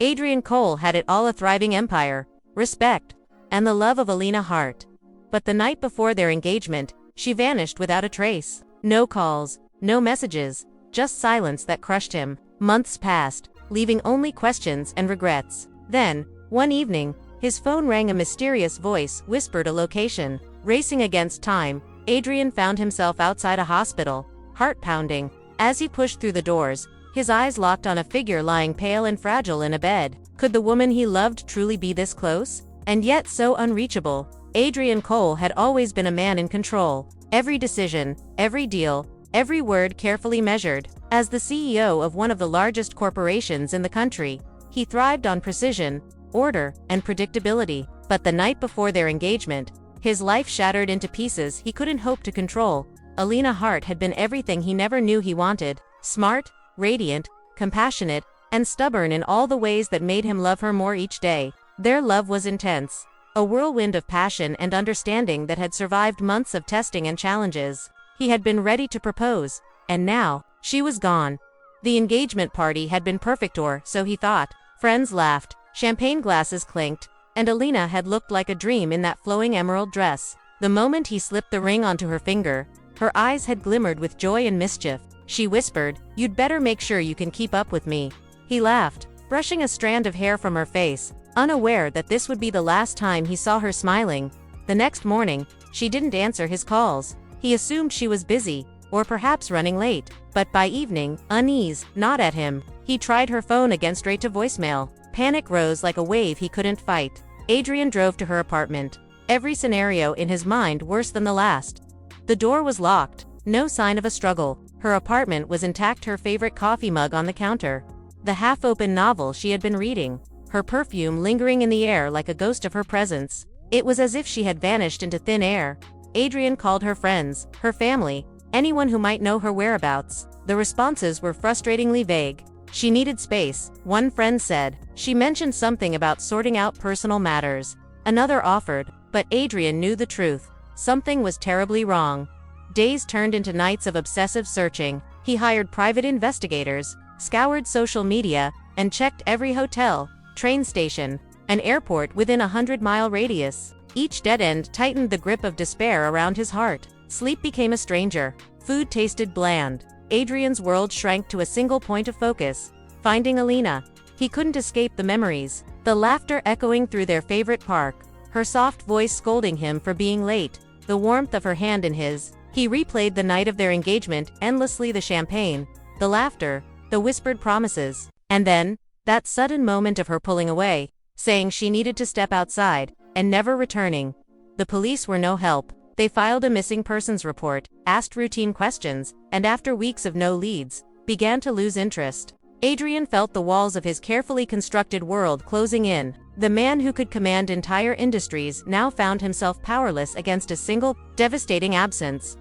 Adrian Cole had it all: a thriving empire, respect, and the love of Elena Hart. But the night before their engagement, she vanished without a trace. No calls, no messages, just silence that crushed him. Months passed, leaving only questions and regrets. Then, one evening, his phone rang. A mysterious voice whispered a location. Racing against time, Adrian found himself outside a hospital, heart pounding. As he pushed through the doors, his eyes locked on a figure lying pale and fragile in a bed. Could the woman he loved truly be this close? And yet so unreachable. Adrian Cole had always been a man in control. Every decision, every deal, every word carefully measured. As the CEO of one of the largest corporations in the country, he thrived on precision, order, and predictability. But the night before their engagement, his life shattered into pieces he couldn't hope to control. Elena Hart had been everything he never knew he wanted: smart, radiant, compassionate, and stubborn in all the ways that made him love her more each day. Their love was intense, a whirlwind of passion and understanding that had survived months of testing and challenges. He had been ready to propose, and now, she was gone. The engagement party had been perfect, or so he thought. Friends laughed, champagne glasses clinked, and Alina had looked like a dream in that flowing emerald dress. The moment he slipped the ring onto her finger, her eyes had glimmered with joy and mischief. She whispered, "You'd better make sure you can keep up with me." He laughed, brushing a strand of hair from her face, unaware that this would be the last time he saw her smiling. The next morning, she didn't answer his calls. He assumed she was busy, or perhaps running late. But by evening, unease gnawed at him. He tried her phone again, straight to voicemail. Panic rose like a wave he couldn't fight. Adrian drove to her apartment, every scenario in his mind worse than the last. The door was locked, no sign of a struggle. Her apartment was intact, her favorite coffee mug on the counter, the half-open novel she had been reading, her perfume lingering in the air like a ghost of her presence. It was as if she had vanished into thin air. Adrian called her friends, her family, anyone who might know her whereabouts. The responses were frustratingly vague. She needed space, one friend said. She mentioned something about sorting out personal matters. Another offered, but Adrian knew the truth. Something was terribly wrong. Days turned into nights of obsessive searching. He hired private investigators, scoured social media, and checked every hotel, train station, and airport within a 100-mile radius. Each dead end tightened the grip of despair around his heart. Sleep became a stranger. Food tasted bland. Adrian's world shrank to a single point of focus: finding Alina. He couldn't escape the memories, the laughter echoing through their favorite park, her soft voice scolding him for being late, the warmth of her hand in his. He replayed the night of their engagement endlessly: the champagne, the laughter, the whispered promises. And then, that sudden moment of her pulling away, saying she needed to step outside, and never returning. The police were no help. They filed a missing persons report, asked routine questions, and after weeks of no leads, began to lose interest. Adrian felt the walls of his carefully constructed world closing in. The man who could command entire industries now found himself powerless against a single, devastating absence.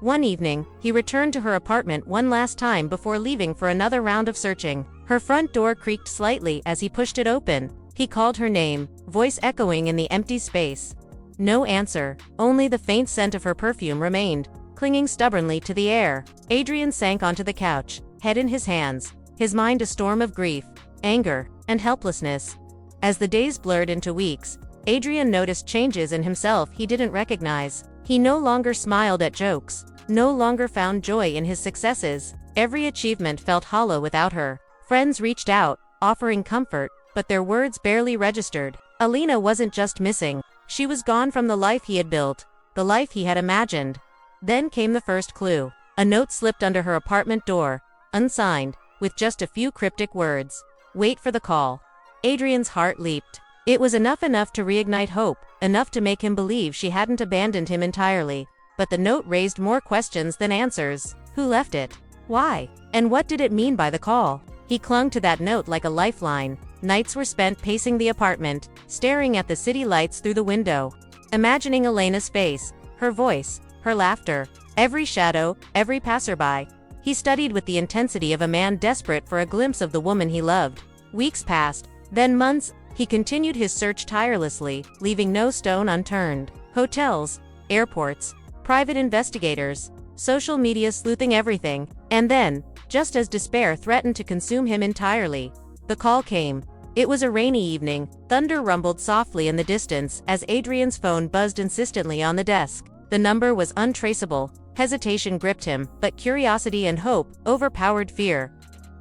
One evening, he returned to her apartment one last time before leaving for another round of searching. Her front door creaked slightly as he pushed it open. He called her name, voice echoing in the empty space. No answer, only the faint scent of her perfume remained, clinging stubbornly to the air. Adrian sank onto the couch, head in his hands, his mind a storm of grief, anger, and helplessness. As the days blurred into weeks, Adrian noticed changes in himself he didn't recognize. He no longer smiled at jokes, no longer found joy in his successes. Every achievement felt hollow without her. Friends reached out, offering comfort, but their words barely registered. Alina wasn't just missing. She was gone from the life he had built, the life he had imagined. Then came the first clue. A note slipped under her apartment door, unsigned, with just a few cryptic words. "Wait for the call." Adrian's heart leaped. It was enough to reignite hope, enough to make him believe she hadn't abandoned him entirely. But the note raised more questions than answers. Who left it? Why? And what did it mean by the call? He clung to that note like a lifeline. Nights were spent pacing the apartment, staring at the city lights through the window, imagining Elena's face, her voice, her laughter, every shadow, every passerby. He studied with the intensity of a man desperate for a glimpse of the woman he loved. Weeks passed, then months. He continued his search tirelessly, leaving no stone unturned. Hotels, airports, private investigators, social media sleuthing everything. And then, just as despair threatened to consume him entirely, the call came. It was a rainy evening. Thunder rumbled softly in the distance as Adrian's phone buzzed insistently on the desk. The number was untraceable. Hesitation gripped him, but curiosity and hope overpowered fear.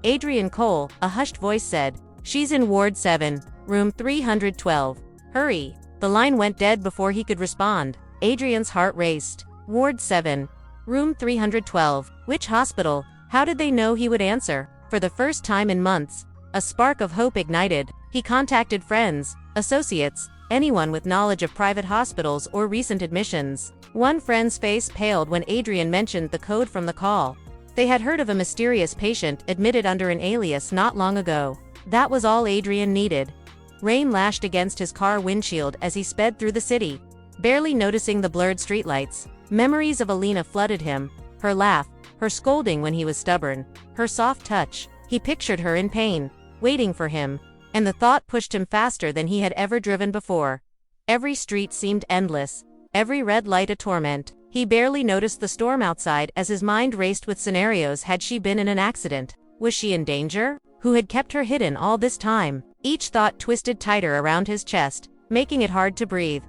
Adrian Cole, a hushed voice said, "She's in Ward 7, room 312. Hurry." The line went dead before he could respond. Adrian's heart raced. Ward 7, room 312. Which hospital? How did they know he would answer? For the first time in months, a spark of hope ignited. He contacted friends, associates, anyone with knowledge of private hospitals or recent admissions. One friend's face paled when Adrian mentioned the code from the call. They had heard of a mysterious patient admitted under an alias not long ago. That was all Adrian needed. Rain lashed against his car windshield as he sped through the city, barely noticing the blurred streetlights. Memories of Alina flooded him. Her laugh, her scolding when he was stubborn, her soft touch. He pictured her in pain, waiting for him, and the thought pushed him faster than he had ever driven before. Every street seemed endless, every red light a torment. He barely noticed the storm outside as his mind raced with scenarios. Had she been in an accident? Was she in danger? Who had kept her hidden all this time? Each thought twisted tighter around his chest, making it hard to breathe.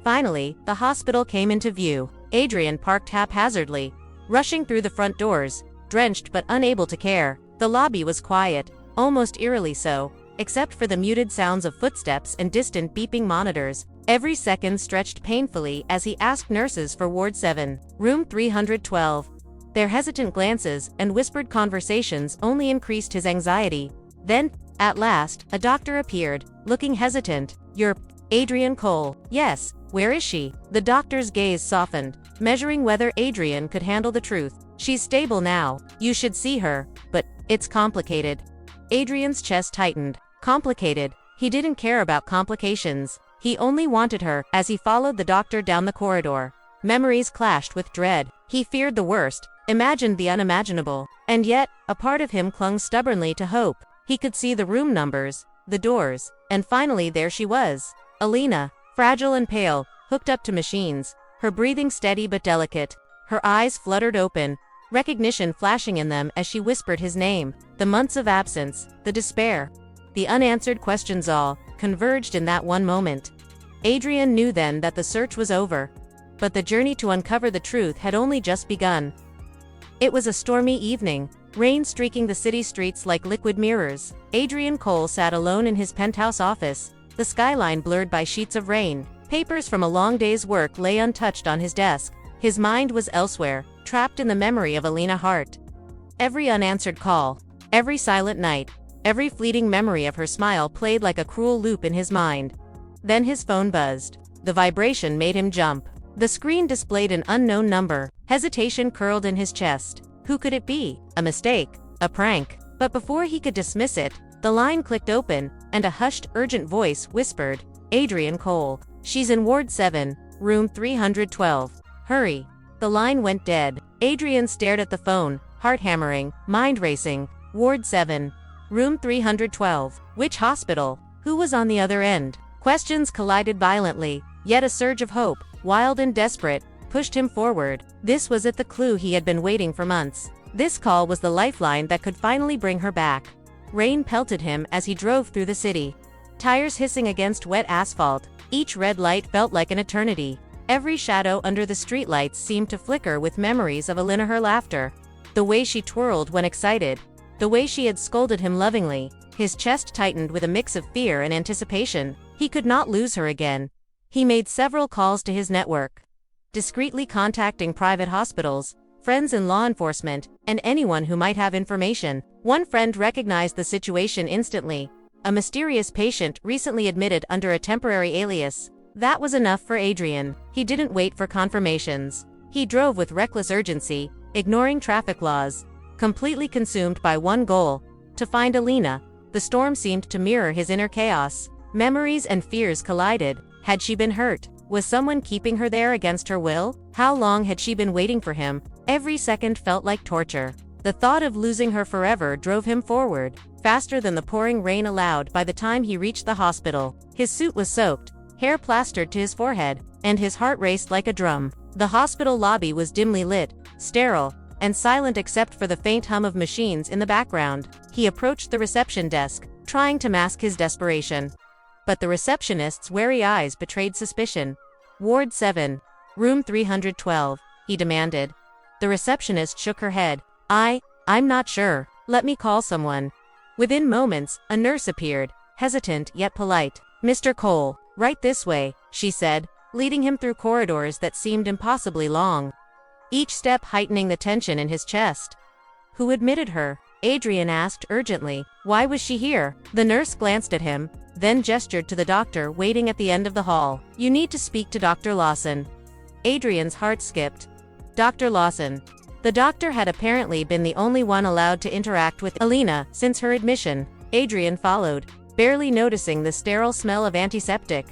Finally, the hospital came into view. Adrian parked haphazardly, rushing through the front doors, drenched but unable to care. The lobby was quiet, almost eerily so, except for the muted sounds of footsteps and distant beeping monitors. Every second stretched painfully as he asked nurses for Ward 7, room 312. Their hesitant glances and whispered conversations only increased his anxiety. Then, at last, a doctor appeared, looking hesitant. "You're Adrian Cole." "Yes, where is she?" The doctor's gaze softened, measuring whether Adrian could handle the truth. "She's stable now. You should see her, but it's complicated." Adrian's chest tightened. Complicated? He didn't care about complications. He only wanted her. As he followed the doctor down the corridor, memories clashed with dread. He feared the worst, imagined the unimaginable, and yet, a part of him clung stubbornly to hope. He could see the room numbers, the doors, and finally there she was. Alina, fragile and pale, hooked up to machines, her breathing steady but delicate. Her eyes fluttered open, recognition flashing in them as she whispered his name. The months of absence, the despair, the unanswered questions all converged in that one moment. Adrian knew then that the search was over, but the journey to uncover the truth had only just begun. It was a stormy evening, rain streaking the city streets like liquid mirrors. Adrian Cole sat alone in his penthouse office, the skyline blurred by sheets of rain. Papers from a long day's work lay untouched on his desk. His mind was elsewhere, trapped in the memory of Elena Hart. Every unanswered call, every silent night, every fleeting memory of her smile played like a cruel loop in his mind. Then his phone buzzed. The vibration made him jump. The screen displayed an unknown number. Hesitation curled in his chest. Who could it be? A mistake? A prank? But before he could dismiss it, the line clicked open, and a hushed, urgent voice whispered, "Adrian Cole. She's in Ward 7, room 312. Hurry." The line went dead. Adrian stared at the phone, heart hammering, mind racing. Ward 7, room 312. Which hospital? Who was on the other end? Questions collided violently, yet a surge of hope, wild and desperate, pushed him forward. This was it, the clue he had been waiting for months. This call was the lifeline that could finally bring her back. Rain pelted him as he drove through the city, tires hissing against wet asphalt. Each red light felt like an eternity. Every shadow under the streetlights seemed to flicker with memories of Alina, her laughter, the way she twirled when excited, the way she had scolded him lovingly. His chest tightened with a mix of fear and anticipation. He could not lose her again. He made several calls to his network, discreetly contacting private hospitals, friends in law enforcement, and anyone who might have information. One friend recognized the situation instantly. A mysterious patient recently admitted under a temporary alias. That was enough for Adrian. He didn't wait for confirmations. He drove with reckless urgency, ignoring traffic laws, completely consumed by one goal: to find Alina. The storm seemed to mirror his inner chaos. Memories and fears collided. Had she been hurt? Was someone keeping her there against her will? How long had she been waiting for him? Every second felt like torture. The thought of losing her forever drove him forward, faster than the pouring rain allowed. By the time he reached the hospital, his suit was soaked, hair plastered to his forehead, and his heart raced like a drum. The hospital lobby was dimly lit, sterile, and silent except for the faint hum of machines in the background. He approached the reception desk, trying to mask his desperation. But the receptionist's wary eyes betrayed suspicion. "Ward 7. Room 312, he demanded. The receptionist shook her head. I'm not sure. Let me call someone." Within moments, a nurse appeared, hesitant yet polite. "Mr. Cole, right this way," she said, leading him through corridors that seemed impossibly long, each step heightening the tension in his chest. "Who admitted her?" Adrian asked urgently. "Why was she here?" The nurse glanced at him, then gestured to the doctor waiting at the end of the hall. "You need to speak to Dr. Lawson." Adrian's heart skipped. Dr. Lawson. The doctor had apparently been the only one allowed to interact with Alina since her admission. Adrian followed, barely noticing the sterile smell of antiseptic,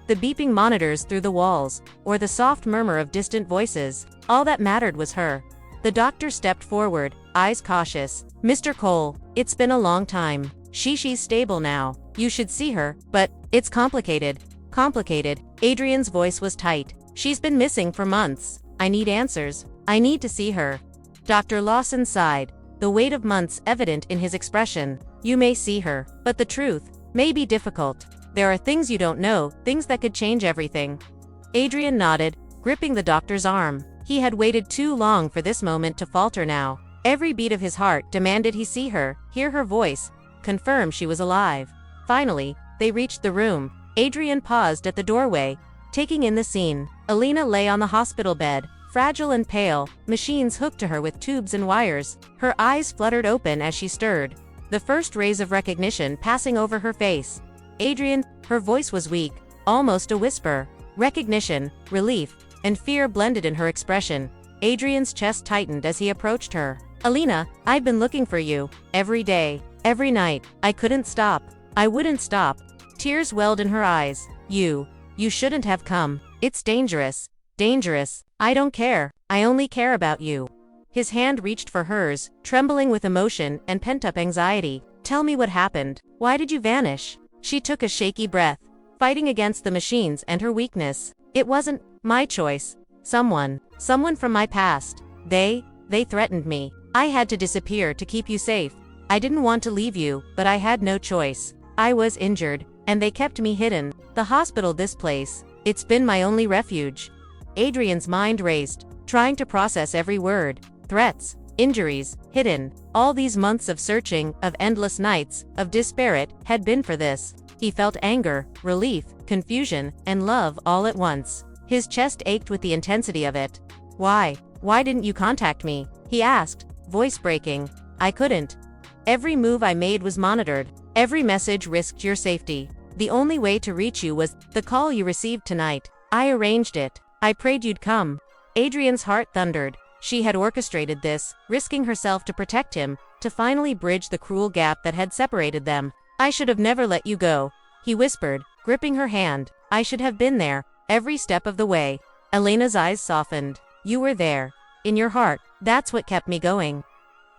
the beeping monitors through the walls, or the soft murmur of distant voices. All that mattered was her. The doctor stepped forward, eyes cautious. "Mr. Cole, it's been a long time. She's stable now. You should see her, but it's complicated." "Complicated?" Adrian's voice was tight. "She's been missing for months. I need answers. I need to see her." Dr. Lawson sighed, the weight of months evident in his expression. "You may see her, but the truth may be difficult. There are things you don't know, things that could change everything." Adrian nodded, gripping the doctor's arm. He had waited too long for this moment to falter now. Every beat of his heart demanded he see her, hear her voice, confirm she was alive. Finally, they reached the room. Adrian paused at the doorway, taking in the scene. Alina lay on the hospital bed, fragile and pale, machines hooked to her with tubes and wires. Her eyes fluttered open as she stirred, the first rays of recognition passing over her face. "Adrian," her voice was weak, almost a whisper. Recognition, relief, and fear blended in her expression. Adrian's chest tightened as he approached her. "Alina, I've been looking for you. Every day, every night. I couldn't stop. I wouldn't stop." Tears welled in her eyes. You shouldn't have come. It's dangerous. Dangerous. I don't care. I only care about you." His hand reached for hers, trembling with emotion and pent-up anxiety. "Tell me what happened. Why did you vanish?" She took a shaky breath, fighting against the machines and her weakness. "It wasn't my choice. Someone from my past. They threatened me. I had to disappear to keep you safe. I didn't want to leave you, but I had no choice. I was injured, and they kept me hidden. The hospital, this place, it's been my only refuge." Adrian's mind raced, trying to process every word. Threats, injuries, hidden. All these months of searching, of endless nights, of despair had been for this. He felt anger, relief, confusion, and love all at once. His chest ached with the intensity of it. Why didn't you contact me?" he asked, voice breaking. "I couldn't. Every move I made was monitored. Every message risked your safety. The only way to reach you was the call you received tonight. I arranged it. I prayed you'd come." Adrian's heart thundered. She had orchestrated this, risking herself to protect him, to finally bridge the cruel gap that had separated them. "I should have never let you go," he whispered, gripping her hand. "I should have been there, every step of the way." Elena's eyes softened. "You were there. In your heart. That's what kept me going."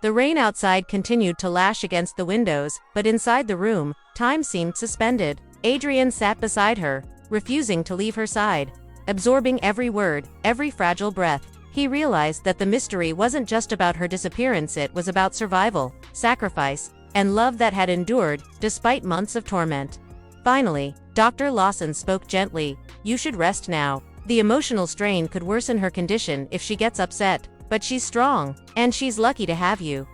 The rain outside continued to lash against the windows, but inside the room, time seemed suspended. Adrian sat beside her, refusing to leave her side, absorbing every word, every fragile breath. He realized that the mystery wasn't just about her disappearance, it was about survival, sacrifice, and love that had endured, despite months of torment. Finally, Dr. Lawson spoke gently. "You should rest now. The emotional strain could worsen her condition if she gets upset, but she's strong, and she's lucky to have you."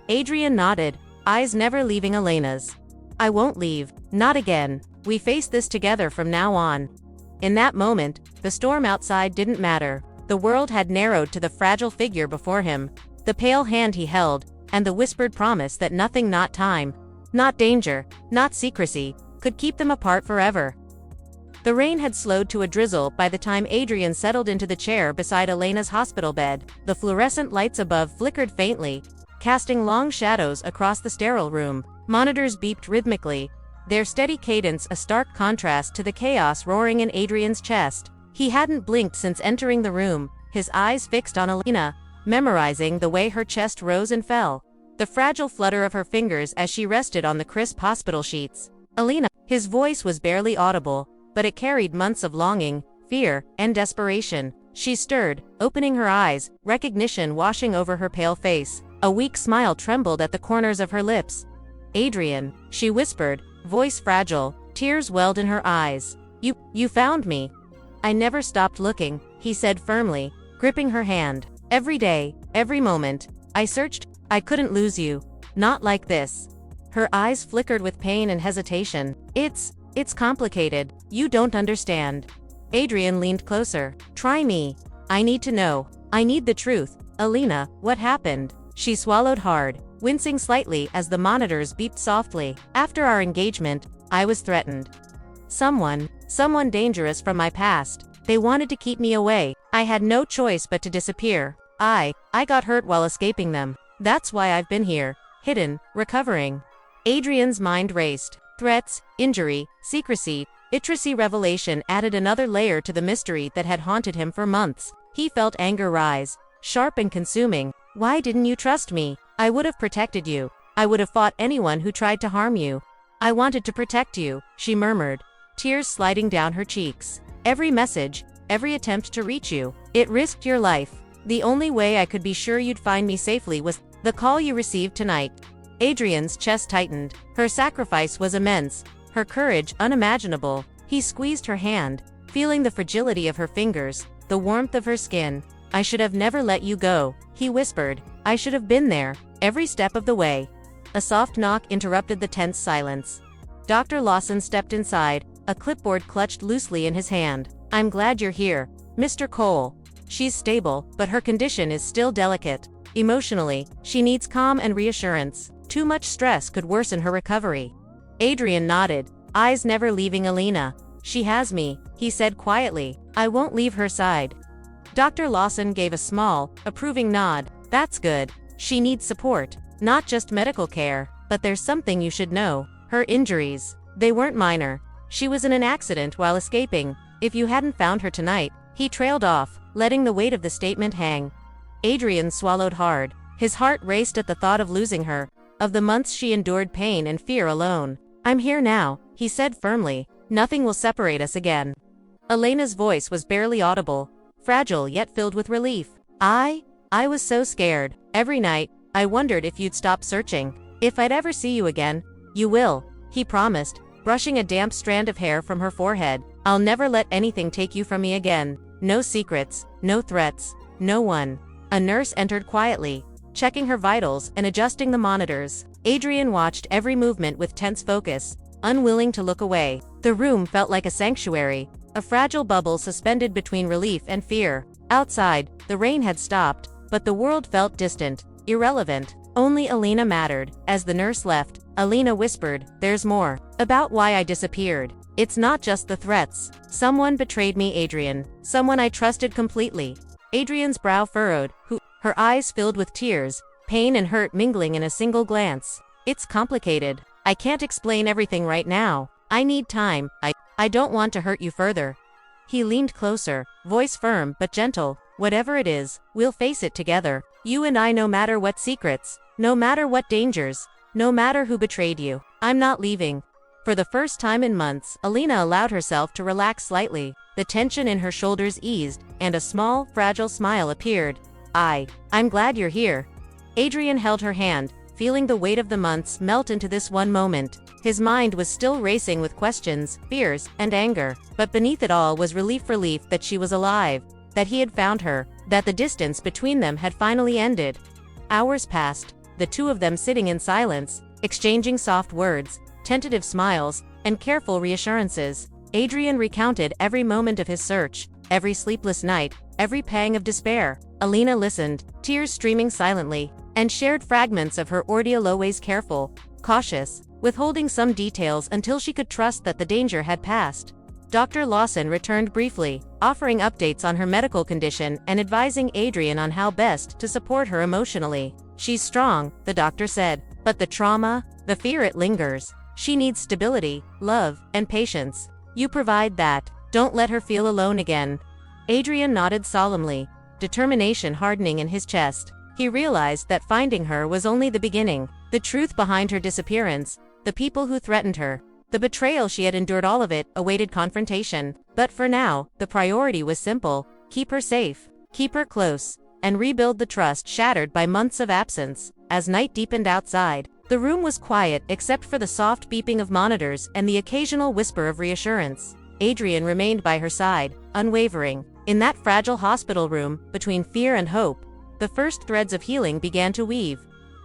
Adrian nodded, eyes never leaving Elena's. "I won't leave. Not again. We face this together from now on." In that moment, the storm outside didn't matter. The world had narrowed to the fragile figure before him, the pale hand he held, and the whispered promise that nothing, not time, not danger, not secrecy, could keep them apart forever. The rain had slowed to a drizzle by the time Adrian settled into the chair beside Elena's hospital bed. The fluorescent lights above flickered faintly, casting long shadows across the sterile room. Monitors beeped rhythmically, their steady cadence a stark contrast to the chaos roaring in Adrian's chest. He hadn't blinked since entering the room, his eyes fixed on Alina, memorizing the way her chest rose and fell, the fragile flutter of her fingers as she rested on the crisp hospital sheets. "Alina." His voice was barely audible, but it carried months of longing, fear, and desperation. She stirred, opening her eyes, recognition washing over her pale face. A weak smile trembled at the corners of her lips. Adrian, she whispered, voice fragile, tears welled in her eyes. You found me. I never stopped looking, he said firmly, gripping her hand. Every day, every moment, I searched. I couldn't lose you. Not like this. Her eyes flickered with pain and hesitation. It's complicated. You don't understand. Adrian leaned closer. Try me. I need to know. I need the truth. Alina, what happened? She swallowed hard, wincing slightly as the monitors beeped softly. After our engagement, I was threatened. Someone dangerous from my past. They wanted to keep me away. I had no choice but to disappear. I got hurt while escaping them. That's why I've been here, hidden, recovering. Adrian's mind raced. Threats, injury, secrecy, intricacy. Revelation added another layer to the mystery that had haunted him for months. He felt anger rise, sharp and consuming. Why didn't you trust me? I would have protected you. I would have fought anyone who tried to harm you. I wanted to protect you, she murmured, tears sliding down her cheeks. Every message, every attempt to reach you, it risked your life. The only way I could be sure you'd find me safely was the call you received tonight. Adrian's chest tightened. Her sacrifice was immense, her courage unimaginable. He squeezed her hand, feeling the fragility of her fingers, the warmth of her skin. I should have never let you go, he whispered. I should have been there, every step of the way. A soft knock interrupted the tense silence. Dr. Lawson stepped inside, a clipboard clutched loosely in his hand. I'm glad you're here, Mr. Cole. She's stable, but her condition is still delicate. Emotionally, she needs calm and reassurance. Too much stress could worsen her recovery. Adrian nodded, eyes never leaving Alina. She has me, he said quietly. I won't leave her side. Dr. Lawson gave a small, approving nod. That's good. She needs support, not just medical care, but there's something you should know. Her injuries, they weren't minor. She was in an accident while escaping. If you hadn't found her tonight, he trailed off, letting the weight of the statement hang. Adrian swallowed hard. His heart raced at the thought of losing her, of the months she endured pain and fear alone. I'm here now, he said firmly. Nothing will separate us again. Elena's voice was barely audible, fragile yet filled with relief. I was so scared. Every night, I wondered if you'd stop searching. If I'd ever see you again. You will, he promised, brushing a damp strand of hair from her forehead. I'll never let anything take you from me again. No secrets, no threats, no one. A nurse entered quietly, checking her vitals and adjusting the monitors. Adrian watched every movement with tense focus, unwilling to look away. The room felt like a sanctuary, a fragile bubble suspended between relief and fear. Outside, the rain had stopped, but the world felt distant, irrelevant. Only Alina mattered. As the nurse left, Alina whispered, "There's more. About why I disappeared. It's not just the threats. Someone betrayed me, Adrian. Someone I trusted completely." Adrian's brow furrowed, her eyes filled with tears, pain and hurt mingling in a single glance. "It's complicated. I can't explain everything right now. I need time. I don't want to hurt you further." He leaned closer, voice firm but gentle. "Whatever it is, we'll face it together. You and I, no matter what secrets, no matter what dangers, no matter who betrayed you. I'm not leaving." For the first time in months, Alina allowed herself to relax slightly. The tension in her shoulders eased, and a small, fragile smile appeared. I'm glad you're here." Adrian held her hand, feeling the weight of the months melt into this one moment. His mind was still racing with questions, fears, and anger, but beneath it all was relief that she was alive, that he had found her, that the distance between them had finally ended. Hours passed, the two of them sitting in silence, exchanging soft words, tentative smiles, and careful reassurances. Adrian recounted every moment of his search, every sleepless night, every pang of despair. Alina listened, tears streaming silently, and shared fragments of her ordeal, always careful, cautious, withholding some details until she could trust that the danger had passed. Dr. Lawson returned briefly, offering updates on her medical condition and advising Adrian on how best to support her emotionally. "She's strong," the doctor said, "but the trauma, the fear, it lingers. She needs stability, love, and patience. You provide that. Don't let her feel alone again." Adrian nodded solemnly, determination hardening in his chest. He realized that finding her was only the beginning. The truth behind her disappearance, the people who threatened her, the betrayal she had endured, all of it awaited confrontation. But for now, the priority was simple: keep her safe, keep her close, and rebuild the trust shattered by months of absence. As night deepened outside, The room was quiet except for the soft beeping of monitors and the occasional whisper of reassurance. Adrian remained by her side, unwavering. In that fragile hospital room, between fear and hope, the first threads of healing began to weave.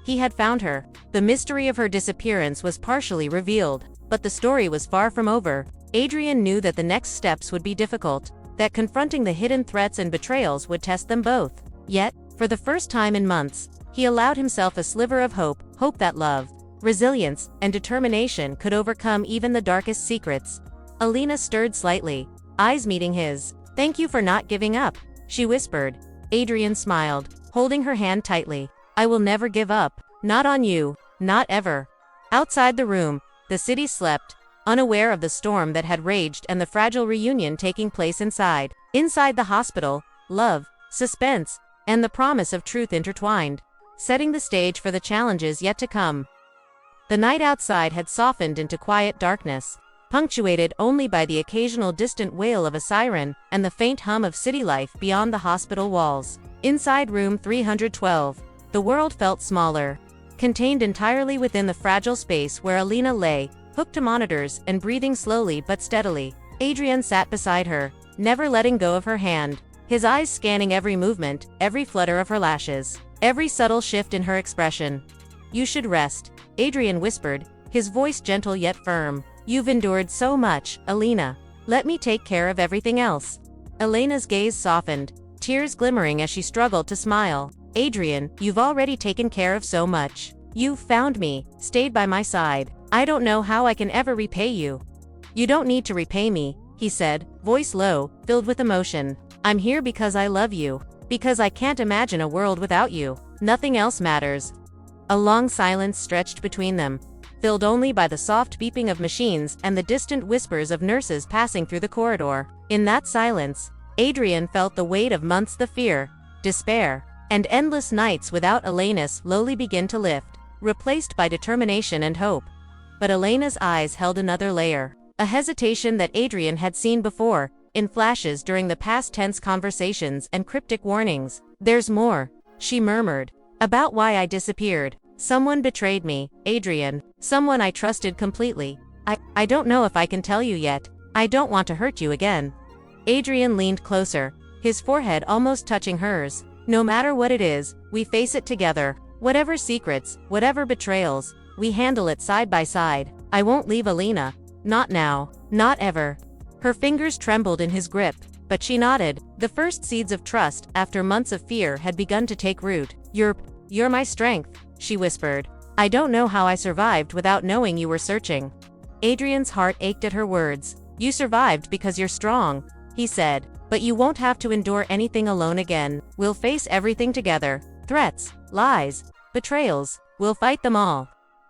He had found her. The mystery of her disappearance was partially revealed, but the story was far from over. Adrian knew that the next steps would be difficult, that confronting the hidden threats and betrayals would test them both. Yet, for the first time in months, he allowed himself a sliver of hope that love, resilience, and determination could overcome even the darkest secrets. Alina stirred slightly, eyes meeting his. "Thank you for not giving up," she whispered. Adrian smiled, holding her hand tightly. "I will never give up. Not on you. Not ever." Outside the room, the city slept, unaware of the storm that had raged and the fragile reunion taking place inside. Inside the hospital, love, suspense, and the promise of truth intertwined, setting the stage for the challenges yet to come. The night outside had softened into quiet darkness, punctuated only by the occasional distant wail of a siren and the faint hum of city life beyond the hospital walls. Inside room 312, the world felt smaller, contained entirely within the fragile space where Alina lay, hooked to monitors and breathing slowly but steadily. Adrian sat beside her, never letting go of her hand, his eyes scanning every movement, every flutter of her lashes, every subtle shift in her expression. "You should rest," Adrian whispered, his voice gentle yet firm. "You've endured so much, Alina. Let me take care of everything else." Elena's gaze softened, tears glimmering as she struggled to smile. "Adrian, you've already taken care of so much. You've found me, stayed by my side. I don't know how I can ever repay you." "You don't need to repay me," he said, voice low, filled with emotion. "I'm here because I love you. Because I can't imagine a world without you. Nothing else matters." A long silence stretched between them, filled only by the soft beeping of machines and the distant whispers of nurses passing through the corridor. In that silence, Adrian felt the weight of months of fear, despair, and endless nights without Elena slowly begin to lift, replaced by determination and hope. But Elena's eyes held another layer, a hesitation that Adrian had seen before, in flashes during the past tense conversations and cryptic warnings. "There's more," she murmured. "About why I disappeared. Someone betrayed me, Adrian. Someone I trusted completely. I don't know if I can tell you yet. I don't want to hurt you again." Adrian leaned closer, his forehead almost touching hers. "No matter what it is, we face it together. Whatever secrets, whatever betrayals, we handle it side by side. I won't leave Alina. Not now. Not ever." Her fingers trembled in his grip, but she nodded. The first seeds of trust, after months of fear, had begun to take root. You're my strength," she whispered. "I don't know how I survived without knowing you were searching." Adrian's heart ached at her words. "You survived because you're strong," he said. "But you won't have to endure anything alone again. We'll face everything together. Threats, lies, betrayals. We'll fight them all."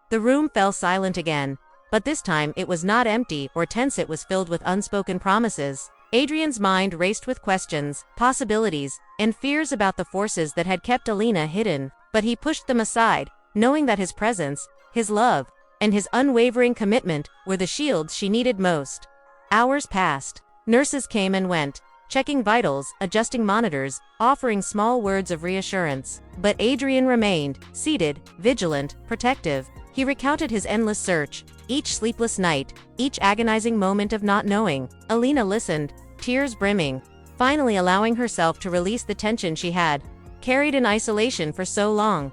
The room fell silent again, but this time it was not empty or tense, it was filled with unspoken promises. Adrian's mind raced with questions, possibilities, and fears about the forces that had kept Alina hidden, but he pushed them aside, knowing that his presence, his love, and his unwavering commitment were the shields she needed most. Hours passed. Nurses came and went, checking vitals, adjusting monitors, offering small words of reassurance. But Adrian remained, seated, vigilant, protective. He recounted his endless search, each sleepless night, each agonizing moment of not knowing. Alina listened, tears brimming, finally allowing herself to release the tension she had carried in isolation for so long.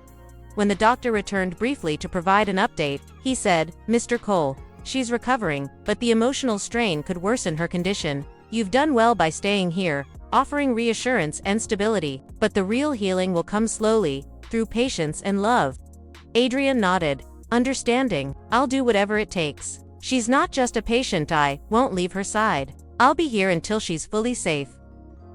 When the doctor returned briefly to provide an update, he said, "Mr. Cole, she's recovering, but the emotional strain could worsen her condition. You've done well by staying here, offering reassurance and stability, but the real healing will come slowly, through patience and love." Adrian nodded, understanding. "I'll do whatever it takes. She's not just a patient, I won't leave her side. I'll be here until she's fully safe."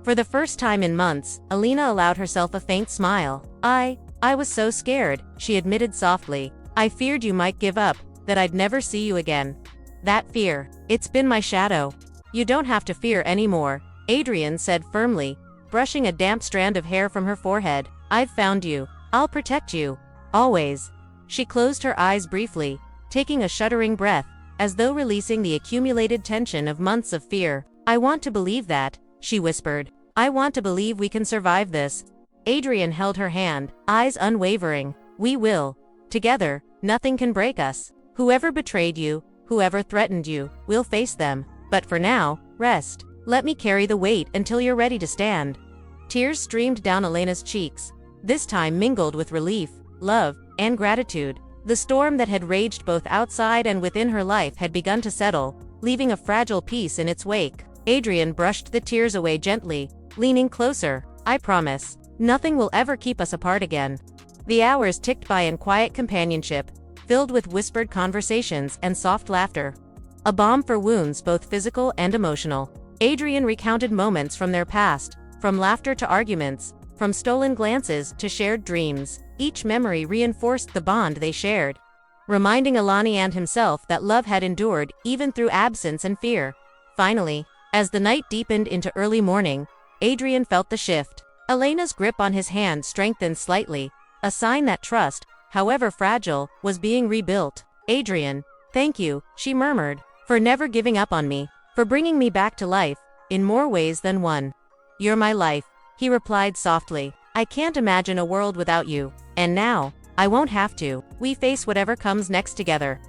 For the first time in months, Alina allowed herself a faint smile. I was so scared," she admitted softly. "I feared you might give up, that I'd never see you again. That fear, it's been my shadow." "You don't have to fear anymore," Adrian said firmly, brushing a damp strand of hair from her forehead. "I've found you. I'll protect you. Always." She closed her eyes briefly, taking a shuddering breath, as though releasing the accumulated tension of months of fear. "I want to believe that," she whispered. "I want to believe we can survive this." Adrian held her hand, eyes unwavering. "We will. Together, nothing can break us. Whoever betrayed you, whoever threatened you, we'll face them. But for now, rest. Let me carry the weight until you're ready to stand." Tears streamed down Elena's cheeks, this time mingled with relief, love, and gratitude. The storm that had raged both outside and within her life had begun to settle, leaving a fragile peace in its wake. Adrian brushed the tears away gently, leaning closer. "I promise, nothing will ever keep us apart again." The hours ticked by in quiet companionship, filled with whispered conversations and soft laughter. A balm for wounds both physical and emotional. Adrian recounted moments from their past, from laughter to arguments, from stolen glances to shared dreams. Each memory reinforced the bond they shared, reminding Alina and himself that love had endured even through absence and fear. Finally, as the night deepened into early morning, Adrian felt the shift. Elena's grip on his hand strengthened slightly, a sign that trust, however fragile, was being rebuilt. "Adrian, thank you," she murmured, "for never giving up on me, for bringing me back to life, in more ways than one." "You're my life," he replied softly. "I can't imagine a world without you, and now, I won't have to. We face whatever comes next together."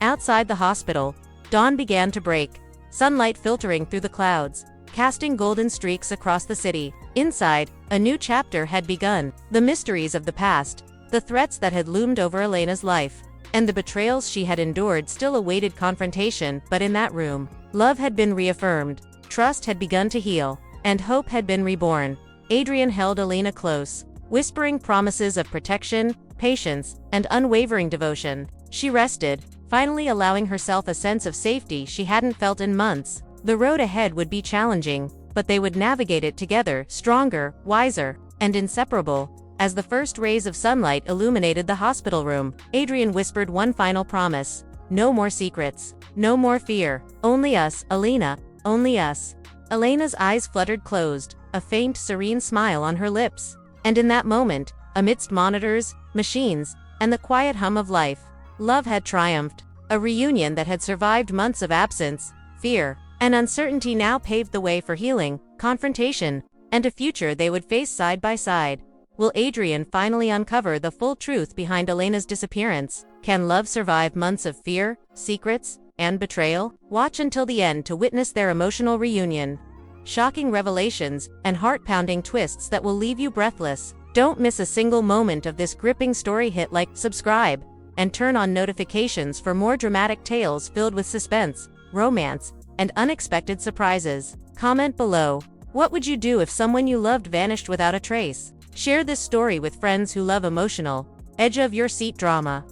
Outside the hospital, dawn began to break, sunlight filtering through the clouds, casting golden streaks across the city. Inside, a new chapter had begun. The mysteries of the past, the threats that had loomed over Elena's life, and the betrayals she had endured still awaited confrontation. But in that room, love had been reaffirmed, trust had begun to heal, and hope had been reborn. Adrian held Alina close, whispering promises of protection, patience, and unwavering devotion. She rested, finally allowing herself a sense of safety she hadn't felt in months. The road ahead would be challenging, but they would navigate it together, stronger, wiser, and inseparable. As the first rays of sunlight illuminated the hospital room, Adrian whispered one final promise: "No more secrets, no more fear. Only us, Alina, only us." Elena's eyes fluttered closed, a faint, serene smile on her lips. And in that moment, amidst monitors, machines, and the quiet hum of life, love had triumphed. A reunion that had survived months of absence, fear, and uncertainty now paved the way for healing, confrontation, and a future they would face side by side. Will Adrian finally uncover the full truth behind Elena's disappearance? Can love survive months of fear, secrets, and betrayal? Watch until the end to witness their emotional reunion. Shocking revelations and heart-pounding twists that will leave you breathless. Don't miss a single moment of this gripping story. Hit like, subscribe, and turn on notifications for more dramatic tales filled with suspense, romance, and unexpected surprises. Comment below. What would you do if someone you loved vanished without a trace? Share this story with friends who love emotional, edge-of-your-seat drama.